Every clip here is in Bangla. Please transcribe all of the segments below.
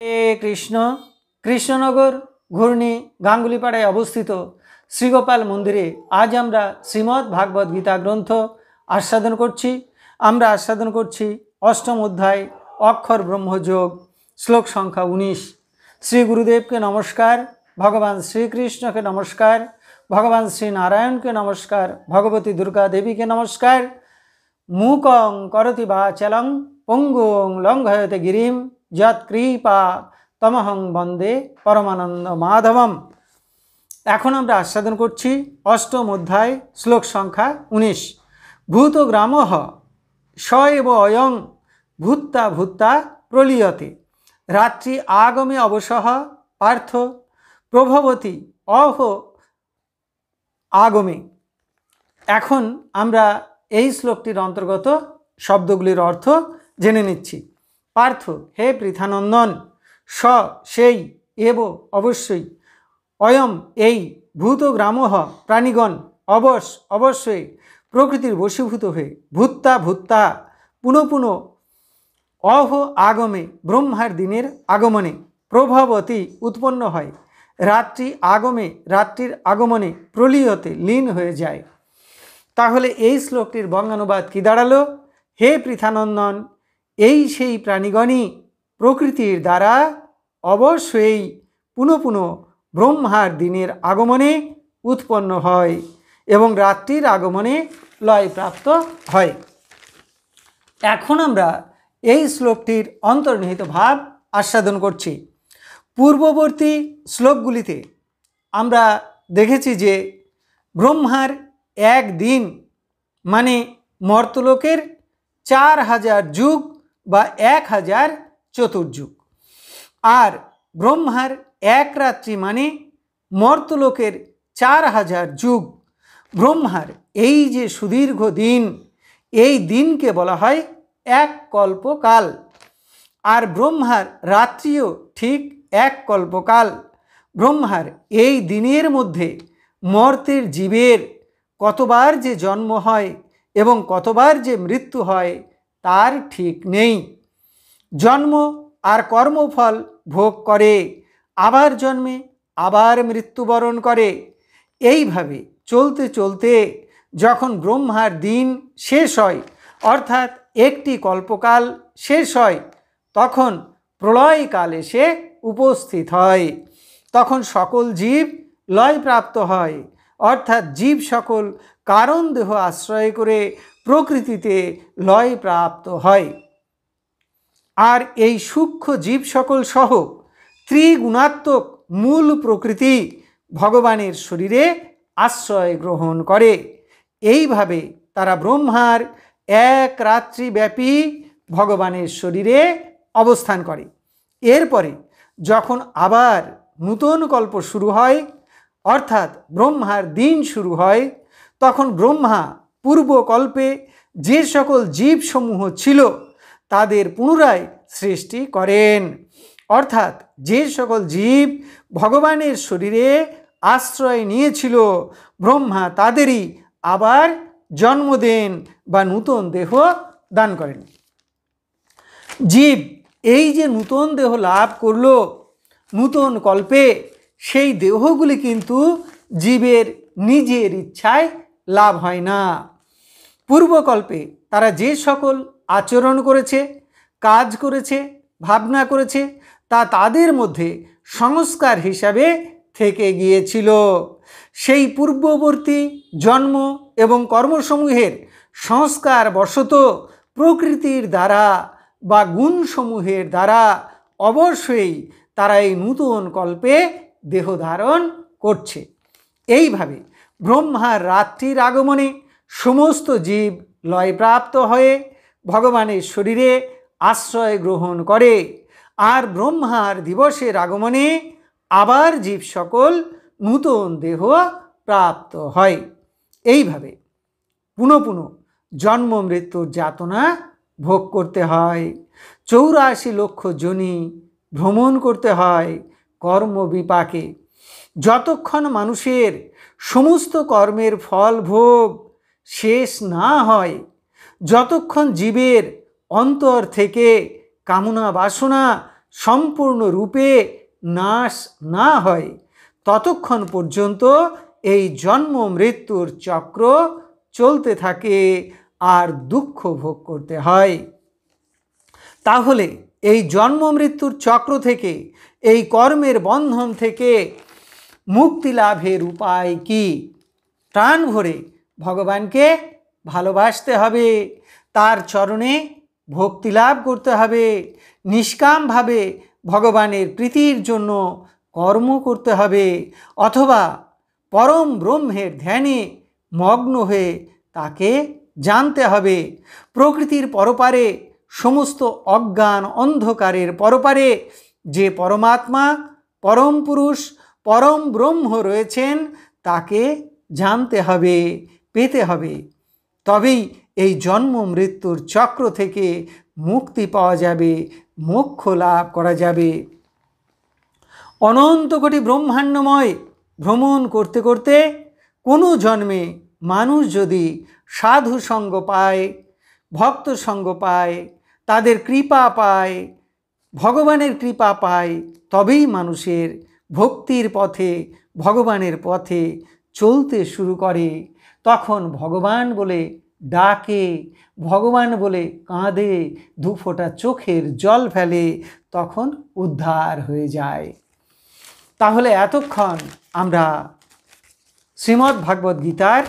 কৃষ্ণ কৃষ্ণনগর ঘূর্ণি গাঙ্গুলিপাড়ায় অবস্থিত শ্রীগোপাল মন্দিরে আজ আমরা শ্রীমদ্ ভাগবত গীতা গ্রন্থ আস্বাদন করছি। আমরা আস্বাদন করছি অষ্টম অধ্যায় অক্ষর ব্রহ্মযোগ শ্লোক সংখ্যা 19। শ্রী গুরুদেবকে নমস্কার, ভগবান শ্রীকৃষ্ণকে নমস্কার, ভগবান শ্রী নারায়ণকে নমস্কার, ভগবতী দুর্গা দেবীকে নমস্কার। মূকং করতি বাচালং পঙ্গুং লঙ্ঘয়তে গিরিম যৎকৃপা তমহং বন্দে পরমানন্দ মাধবম। এখন আমরা আস্বাদন করছি অষ্টম অধ্যায় শ্লোক সংখ্যা 19। ভূতগ্রামঃ স এব অয়ং ভূত্তা ভূত্তা প্রলীয়তে রাত্রি আগমে অবসহ পার্থ প্রভবতী অহ আগমে। এখন আমরা এই শ্লোকটির অন্তর্গত শব্দগুলির অর্থ জেনে নিচ্ছি। পার্থ, হে পৃথানন্দন, স সেই, এব অবশ্যই, অয়ম এই, ভূতগ্রামঃ প্রাণীগণ অবশ্যই প্রকৃতির বশীভূত হয়ে, ভূত্তা ভূত্তা পুনঃ পুনঃ, অহ আগমে ব্রহ্মার দিনের আগমনে, প্রভবতী উৎপন্ন হয়, রাত্রি আগমে রাত্রির আগমনে, প্রলীয়তে লীন হয়ে যায়। তাহলে এই শ্লোকটির বঙ্গানুবাদ কি দাঁড়ালো? হে পৃথানন্দন, এই সেই প্রাণীগণই প্রকৃতির দ্বারা অবশ্যই পুনঃ পুনঃ ব্রহ্মার দিনের আগমনে উৎপন্ন হয় এবং রাত্রির আগমনে লয়প্রাপ্ত হয়। এখন আমরা এই শ্লোকটির অন্তর্নিহিত ভাব আস্বাদন করছি। পূর্ববর্তী শ্লোকগুলিতে আমরা দেখেছি যে ব্রহ্মার এক দিন মানে মর্তলোকের 4000 যুগ বা 1000 চতুর্যুগ, আর ব্রহ্মার এক রাত্রি মানে মর্তলোকের 4000 যুগ। ব্রহ্মার এই যে সুদীর্ঘ দিন, এই দিনকে বলা হয় এক কল্পকাল, আর ব্রহ্মার রাত্রিও ঠিক এক কল্পকাল। ব্রহ্মার এই দিনের মধ্যে মর্তের জীবের কতবার যে জন্ম হয় এবং কতবার যে মৃত্যু হয় তার ঠিক নেই। জন্ম আর কর্মফল ভোগ করে, আবার জন্মে, আবার মৃত্যুবরণ করে। এইভাবে চলতে চলতে যখন ব্রহ্মার দিন শেষ হয়, অর্থাৎ একটি কল্পকাল শেষ হয়, তখন প্রলয়কাল এসে উপস্থিত হয়। তখন সকল জীব লয়প্রাপ্ত হয়, অর্থাৎ জীব সকল কারণ দেহ আশ্রয় করে প্রকৃতিতে লয়প্রাপ্ত হয়। আর এই সূক্ষ্ম জীব সকল সহ ত্রিগুণাত্মক মূল প্রকৃতি ভগবানের শরীরে আশ্রয় গ্রহণ করে। এইভাবে তারা ব্রহ্মার এক রাত্রি ব্যাপী ভগবানের শরীরে অবস্থান করে। এরপরে যখন আবার নূতন কল্প শুরু হয়, অর্থাৎ ব্রহ্মার দিন শুরু হয়, তখন ব্রহ্মা পূর্বকল্পে যে সকল জীবসমূহ ছিল তাদের পুনরায় সৃষ্টি করেন। অর্থাৎ যে সকল জীব ভগবানের শরীরে আশ্রয় নিয়েছিল, ব্রহ্মা তাদেরই আবার জন্ম দেন বা নূতন দেহ দান করেন। জীব এই যে নূতন দেহ লাভ করল নূতন কল্পে, সেই দেহগুলি কিন্তু জীবের নিজের ইচ্ছায় লাভ হয় না। পূর্বকল্পে তারা যে সকল আচরণ করেছে, কাজ করেছে, ভাবনা করেছে, তা তাদের মধ্যে সংস্কার হিসাবে থেকে গিয়েছিল। সেই পূর্ববর্তী জন্ম এবং কর্মসমূহের সংস্কার বশত প্রকৃতির দ্বারা বা গুণসমূহের দ্বারা অবশ্যই তারা এই নূতন কল্পে দেহ ধারণ করছে। এইভাবে ব্রহ্মার রাত্রির আগমনে সমস্ত জীব লয়প্রাপ্ত হয়ে ভগবানের শরীরে আশ্রয় গ্রহণ করে, আর ব্রহ্মার দিবসের আগমনে আবার জীব সকল নূতন দেহ প্রাপ্ত হয়। এইভাবে পুনঃ পুনঃ জন্ম মৃত্যুর যাতনা ভোগ করতে হয়। 84 লক্ষ যোনি ভ্রমণ করতে হয় কর্ম বিপাকে। যতক্ষণ মানুষের সমস্ত কর্মের ফল ভোগ শেষ না হয়, যতক্ষণ জীবের অন্তর থেকে কামনা বাসনা সম্পূর্ণরূপে নাশ না হয় ততক্ষণ পর্যন্ত এই জন্ম মৃত্যুর চক্র চলতে থাকে আর দুঃখ ভোগ করতে হয়। তাহলে এই জন্ম মৃত্যুর চক্র থেকে, এই কর্মের বন্ধন থেকে মুক্তি লাভের উপায় কি? প্রাণ ভরে ভগবানকে ভালোবাসতে হবে, তার চরণে ভক্তি লাভ করতে হবে, নিষ্কামভাবে ভগবানের প্রীতির জন্য কর্ম করতে হবে, অথবা পরম ব্রহ্মের ধ্যানে মগ্ন হয়ে তাকে জানতে হবে। প্রকৃতির পরপারে, সমস্ত অজ্ঞান অন্ধকারের পরপারে যে পরমাত্মা, পরম পুরুষ, পরম ব্রহ্ম রয়েছেন তাকে জানতে হবে, পেতে হবে। তবেই এই জন্ম মৃত্যুর চক্র থেকে মুক্তি পাওয়া যাবে, মোক্ষ লাভ করা যাবে। অনন্ত কোটি ব্রহ্মাণ্ডময় ভ্রমণ করতে করতে কোনো জন্মে মানুষ যদি সাধু সঙ্গ পায়, ভক্ত সঙ্গ পায়, তাদের কৃপা পায়, ভগবানের কৃপা পায়, তবেই মানুষের ভক্তির পথে, ভগবানের পথে চলতে শুরু করে। তখন ভগবান বলে ডাকে, ভগবান বলে কাঁদে, দুফোঁটা চোখের জল ফেলে, তখন উদ্ধার হয়ে যায়। তাহলে এতক্ষণ আমরা শ্রীমদ্ ভাগবত গীতার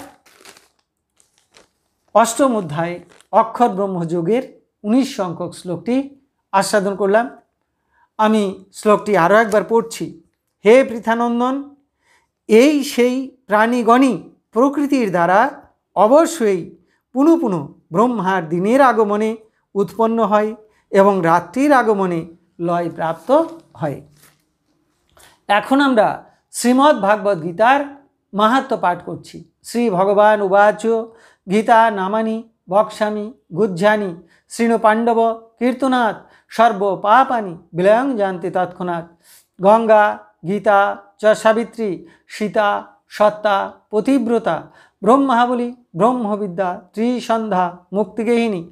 অষ্টম অধ্যায় অক্ষর ব্রহ্মযোগের 19 সংখ্যক শ্লোকটি আস্বাদন করলাম। আমি শ্লোকটি আরও একবার পড়ছি। হে পৃথানন্দন, এই সেই প্রাণীগণই প্রকৃতির দ্বারা অবশ্যই পুনঃ পুনঃ ব্রহ্মার দিনের আগমনে উৎপন্ন হয় এবং রাত্রির আগমনে লয় প্রাপ্ত হয়। এখন আমরা শ্রীমদ্ ভাগবত গীতার মাহাত্ম্য পাঠ করছি। শ্রী ভগবান উবাচ গীতা নামানি বক্ষ্যামি গুহ্যানি শৃণু পাণ্ডব কীর্তনাৎ সর্ব পাপানি বিলয়ং যান্তি তৎক্ষণাৎ। গঙ্গা গীতা চ সাবিত্রী সীতা সত্তা পতিব্রতা ব্রহ্মাবলী ব্রহ্মবিদ্যা ত্রিসন্ধ্যা মুক্তিগেহিনী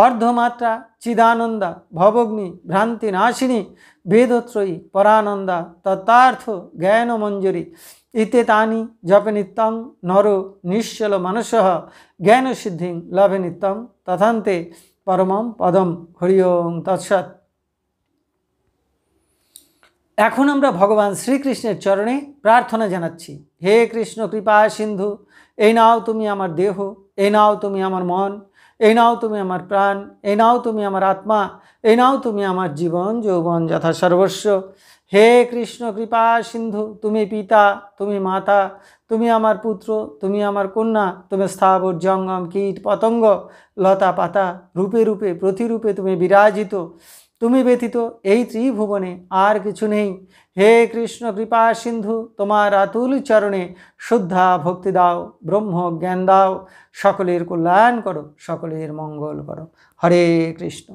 অর্ধমাত্রা চিদানন্দা ভবগ্নি ভ্রান্তি নাশিনী বেদত্রয়ী পরানন্দা তত্তার্থ জ্ঞানমঞ্জরি ইত্যেতানি জপে নিত্যং নর নিশ্চল মানসঃ জ্ঞানসিদ্ধিং লভে নিত্যং তথান্তে পরমম পদম হরি ওং তৎসৎ। এখন আমরা ভগবান শ্রীকৃষ্ণের চরণে প্রার্থনা জানাচ্ছি। হে কৃষ্ণ কৃপা সিন্ধু, এই নাও তুমি আমার দেহ, এই নাও তুমি আমার মন, এই নাও তুমি আমার প্রাণ, এই নাও তুমি আমার আত্মা, এই নাও তুমি আমার জীবন যৌবন যথা সর্বস্ব। হে কৃষ্ণ কৃপা সিন্ধু, তুমি পিতা, তুমি মাতা, তুমি আমার পুত্র, তুমি আমার কন্যা, তুমি স্থাবর জঙ্গম কীট পতঙ্গ লতা পাতা রূপে রূপে প্রতিরূপে তুমি বিরাজিত। তুমি ব্যতীত এই ত্রিভুবনে আর কিছু নেই। হে কৃষ্ণ কৃপা সিন্ধু, তোমার আতুল চরণে শুদ্ধা ভক্তি দাও, ব্রহ্ম জ্ঞান দাও, সকলের কল্যাণ করো, সকলের মঙ্গল করো। হরে কৃষ্ণ।